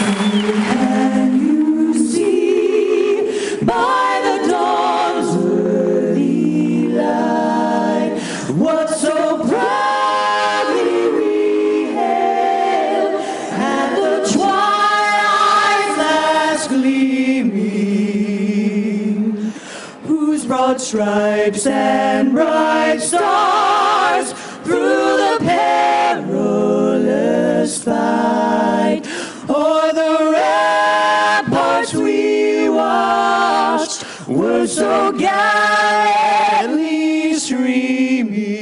Can you see by the dawn's early light what so proudly we hailed at the twilight's last gleaming, whose broad stripes and bright stars through the perilous fight o'er the ramparts we watched were so gallantly streaming,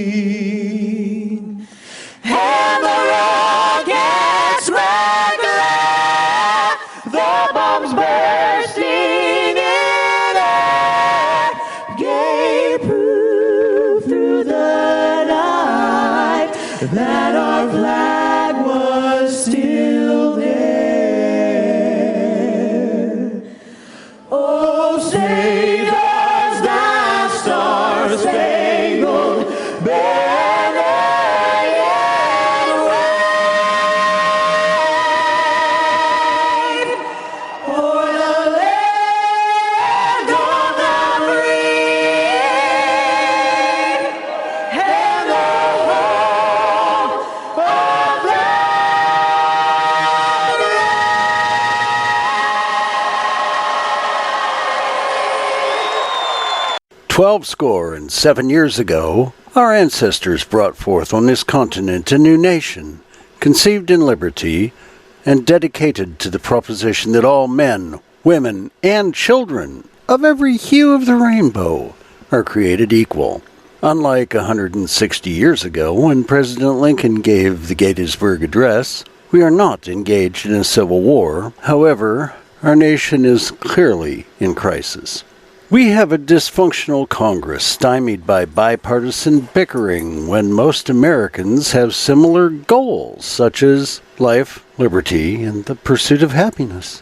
and the rockets red glare, the bombs bursting in air, gave proof through the night that our flag was still there. Oh, save us, thou star-spangled banner yet wave, o'er the land of the free and the home of the brave. 7 years ago, our ancestors brought forth on this continent a new nation, conceived in liberty, and dedicated to the proposition that all men, women, and children of every hue of the rainbow are created equal. Unlike 160 years ago, when President Lincoln gave the Gettysburg Address, we are not engaged in a civil war. However, our nation is clearly in crisis. We have a dysfunctional Congress stymied by bipartisan bickering when most Americans have similar goals, such as life, liberty, and the pursuit of happiness.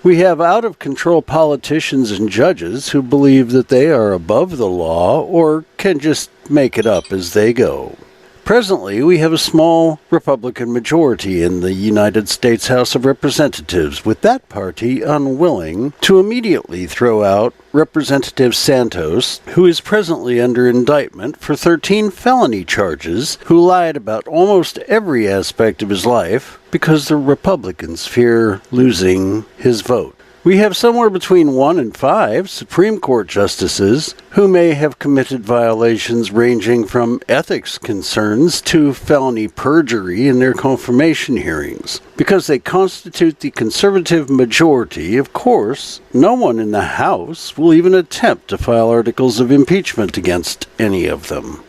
We have out-of-control politicians and judges who believe that they are above the law or can just make it up as they go. Presently, we have a small Republican majority in the United States House of Representatives, with that party unwilling to immediately throw out Representative Santos, who is presently under indictment for 13 felony charges, who lied about almost every aspect of his life because the Republicans fear losing his vote. We have somewhere between 1 and 5 Supreme Court justices who may have committed violations ranging from ethics concerns to felony perjury in their confirmation hearings. Because they constitute the conservative majority, of course, no one in the House will even attempt to file articles of impeachment against any of them.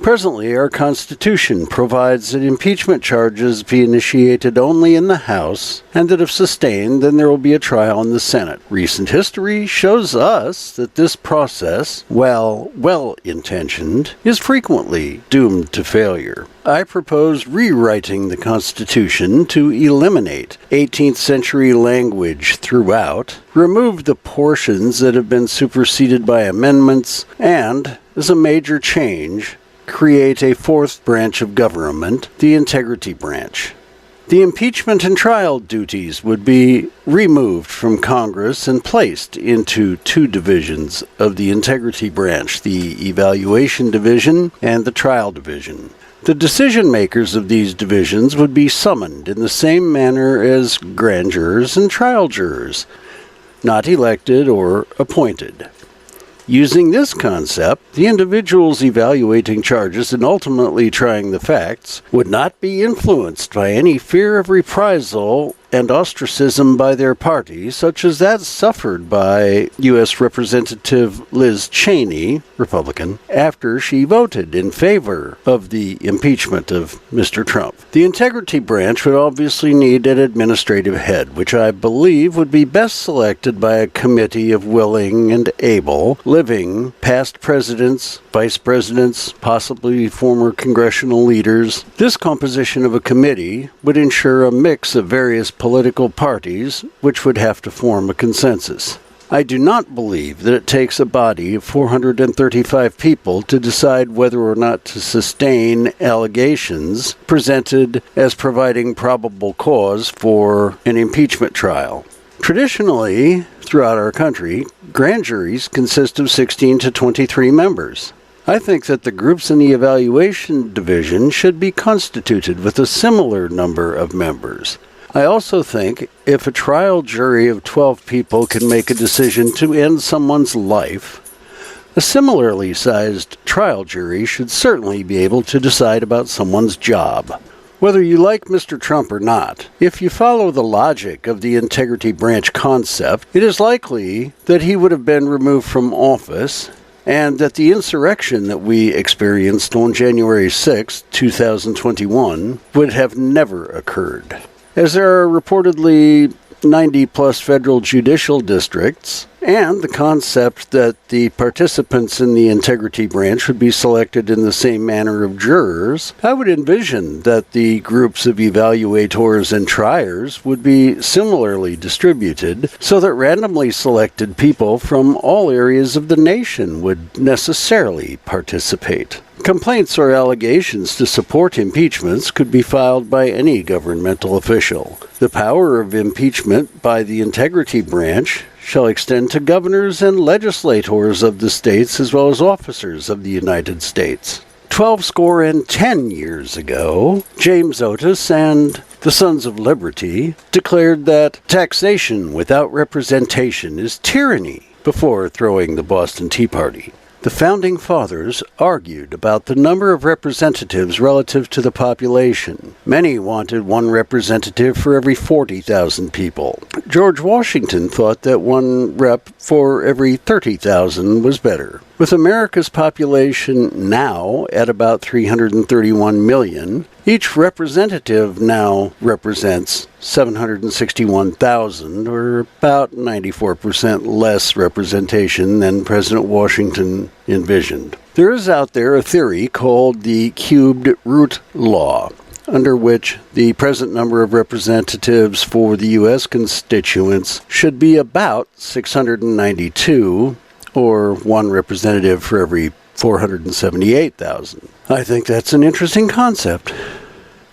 Presently, our Constitution provides that impeachment charges be initiated only in the House, and that if sustained, then there will be a trial in the Senate. Recent history shows us that this process, while well-intentioned, is frequently doomed to failure. I propose rewriting the Constitution to eliminate 18th century language throughout, remove the portions that have been superseded by amendments, and, as a major change, create a fourth branch of government, the integrity branch. The impeachment and trial duties would be removed from Congress and placed into 2 divisions of the integrity branch, the evaluation division and the trial division. The decision makers of these divisions would be summoned in the same manner as grand jurors and trial jurors, not elected or appointed. Using this concept, the individuals evaluating charges and ultimately trying the facts would not be influenced by any fear of reprisal and ostracism by their party, such as that suffered by U.S. Representative Liz Cheney, Republican, after she voted in favor of the impeachment of Mr. Trump. The integrity branch would obviously need an administrative head, which I believe would be best selected by a committee of willing and able, living, past presidents, vice presidents, possibly former congressional leaders. This composition of a committee would ensure a mix of various political parties, which would have to form a consensus. I do not believe that it takes a body of 435 people to decide whether or not to sustain allegations presented as providing probable cause for an impeachment trial. Traditionally, throughout our country, grand juries consist of 16 to 23 members. I think that the groups in the evaluation division should be constituted with a similar number of members. I also think if a trial jury of 12 people can make a decision to end someone's life, a similarly sized trial jury should certainly be able to decide about someone's job. Whether you like Mr. Trump or not, if you follow the logic of the integrity branch concept, it is likely that he would have been removed from office and that the insurrection that we experienced on January 6, 2021 would have never occurred. As there are reportedly 90-plus federal judicial districts, and the concept that the participants in the integrity branch would be selected in the same manner of jurors, I would envision that the groups of evaluators and triers would be similarly distributed so that randomly selected people from all areas of the nation would necessarily participate. Complaints or allegations to support impeachments could be filed by any governmental official. The power of impeachment by the integrity branch shall extend to governors and legislators of the states as well as officers of the United States. 10 years ago, James Otis and the Sons of Liberty declared that taxation without representation is tyranny before throwing the Boston Tea Party. The Founding Fathers argued about the number of representatives relative to the population. Many wanted one representative for every 40,000 people. George Washington thought that one rep for every 30,000 was better. With America's population now at about 331 million, each representative now represents 761,000, or about 94% less representation than President Washington envisioned. There is out there a theory called the cubed root law, under which the present number of representatives for the U.S. constituents should be about 692, or one representative for every 478,000. I think that's an interesting concept.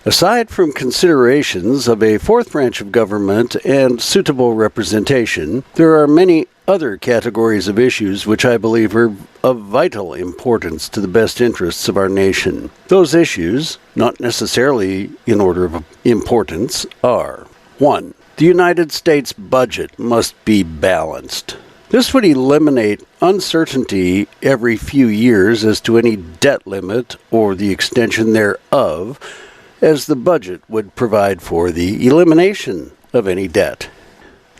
Aside from considerations of a fourth branch of government and suitable representation, there are many other categories of issues which I believe are of vital importance to the best interests of our nation. Those issues, not necessarily in order of importance, are: 1. The United States budget must be balanced. This would eliminate uncertainty every few years as to any debt limit or the extension thereof, as the budget would provide for the elimination of any debt.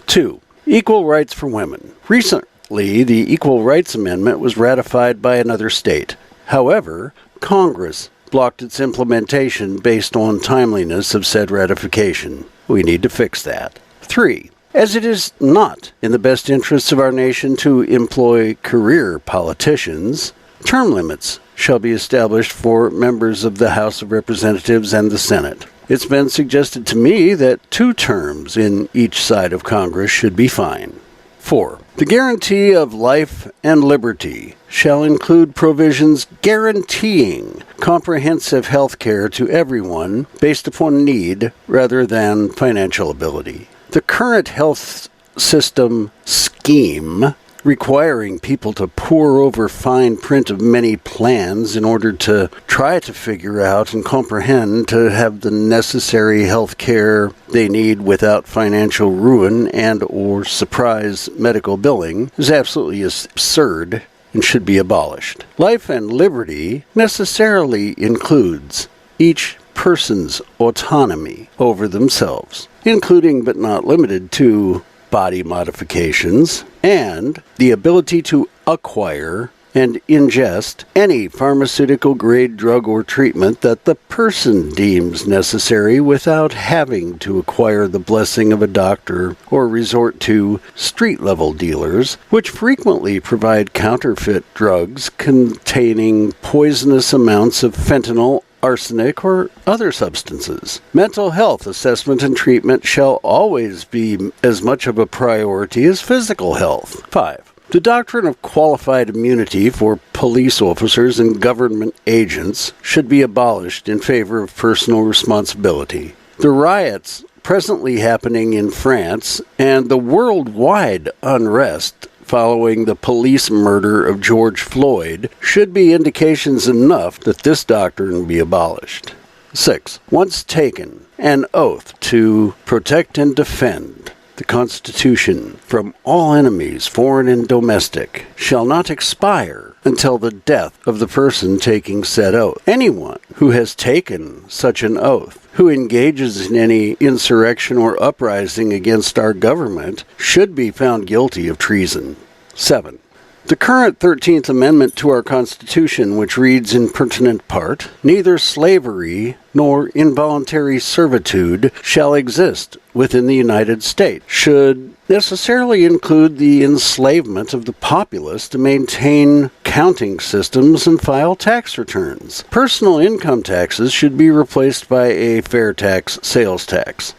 2. Equal rights for women. Recently, the Equal Rights Amendment was ratified by another state. However, Congress blocked its implementation based on timeliness of said ratification. We need to fix that. 3. As it is not in the best interests of our nation to employ career politicians, term limits shall be established for members of the House of Representatives and the Senate. It's been suggested to me that 2 terms in each side of Congress should be fine. 4. The guarantee of life and liberty shall include provisions guaranteeing comprehensive health care to everyone based upon need rather than financial ability. The current health system scheme requiring people to pore over fine print of many plans in order to try to figure out and comprehend to have the necessary health care they need without financial ruin and or surprise medical billing is absolutely absurd and should be abolished. Life and liberty necessarily includes each person's autonomy over themselves, including but not limited to body modifications, and the ability to acquire and ingest any pharmaceutical-grade drug or treatment that the person deems necessary without having to acquire the blessing of a doctor or resort to street-level dealers, which frequently provide counterfeit drugs containing poisonous amounts of fentanyl arsenic, or other substances. Mental health assessment and treatment shall always be as much of a priority as physical health. 5. The doctrine of qualified immunity for police officers and government agents should be abolished in favor of personal responsibility. The riots presently happening in France and the worldwide unrest following the police murder of George Floyd should be indications enough that this doctrine be abolished. 6. Once taken, an oath to protect and defend the Constitution from all enemies, foreign and domestic, shall not expire until the death of the person taking said oath. Anyone who has taken such an oath, who engages in any insurrection or uprising against our government, should be found guilty of treason. 7. The current 13th Amendment to our Constitution, which reads in pertinent part, "Neither slavery nor involuntary servitude shall exist within the United States," should necessarily include the enslavement of the populace to maintain counting systems and file tax returns. Personal income taxes should be replaced by a fair tax sales tax.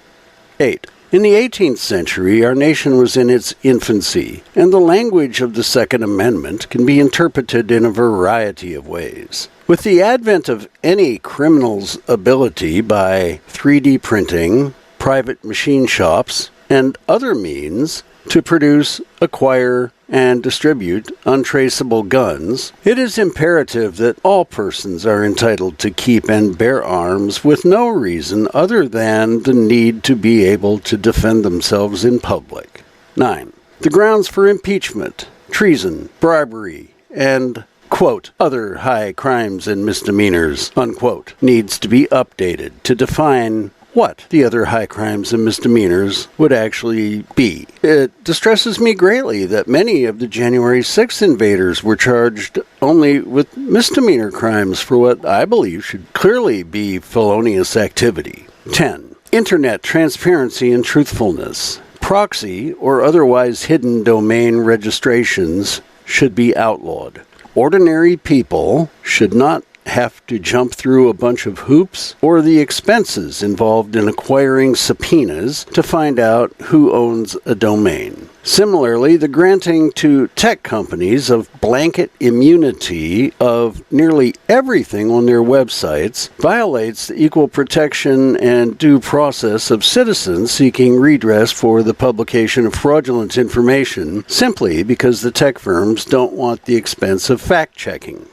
8. In the 18th century, our nation was in its infancy, and the language of the Second Amendment can be interpreted in a variety of ways. With the advent of any criminal's ability by 3D printing, private machine shops, and other means to produce, acquire, and distribute untraceable guns, it is imperative that all persons are entitled to keep and bear arms with no reason other than the need to be able to defend themselves in public. 9. The grounds for impeachment, treason, bribery, and, quote, other high crimes and misdemeanors, unquote, needs to be updated to define what the other high crimes and misdemeanors would actually be. It distresses me greatly that many of the January 6th invaders were charged only with misdemeanor crimes for what I believe should clearly be felonious activity. 10. Internet transparency and truthfulness. Proxy or otherwise hidden domain registrations should be outlawed. Ordinary people should not have to jump through a bunch of hoops or the expenses involved in acquiring subpoenas to find out who owns a domain. Similarly, the granting to tech companies of blanket immunity of nearly everything on their websites violates the equal protection and due process of citizens seeking redress for the publication of fraudulent information simply because the tech firms don't want the expense of fact-checking.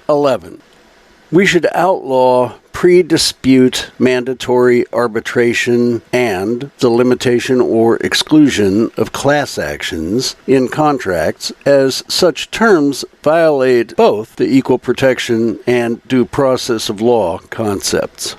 11. We should outlaw pre-dispute mandatory arbitration and the limitation or exclusion of class actions in contracts, as such terms violate both the equal protection and due process of law concepts.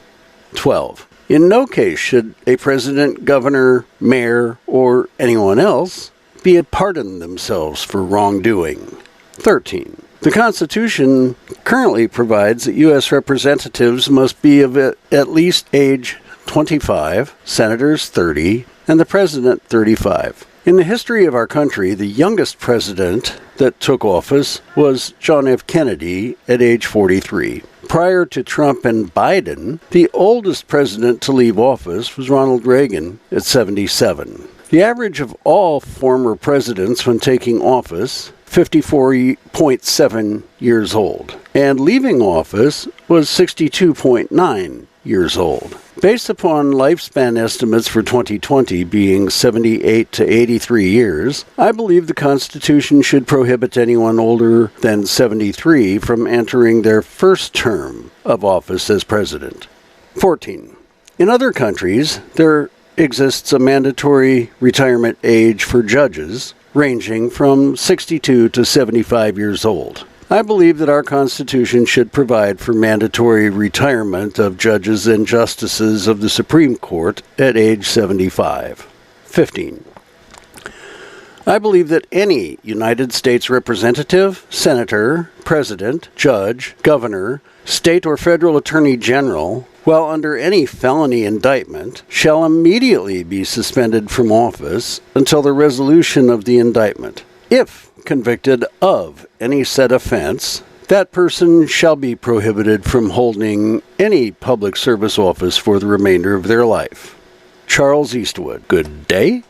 12. In no case should a president, governor, mayor, or anyone else be pardon themselves for wrongdoing. 13. The Constitution currently provides that U.S. representatives must be of at least age 25, senators 30, and the president 35. In the history of our country, the youngest president that took office was John F. Kennedy at age 43. Prior to Trump and Biden, the oldest president to leave office was Ronald Reagan at 77. The average of all former presidents when taking office, 54.7 years old, and leaving office was 62.9 years old. Based upon lifespan estimates for 2020 being 78 to 83 years, I believe the Constitution should prohibit anyone older than 73 from entering their first term of office as president. 14. In other countries, there exists a mandatory retirement age for judges ranging from 62 to 75 years old. I believe that our Constitution should provide for mandatory retirement of judges and justices of the Supreme Court at age 75. 15. I believe that any United States representative, senator, president, judge, governor, state or federal attorney general, while under any felony indictment, shall immediately be suspended from office until the resolution of the indictment. If convicted of any said offense, that person shall be prohibited from holding any public service office for the remainder of their life. Charles Eastwood. Good day.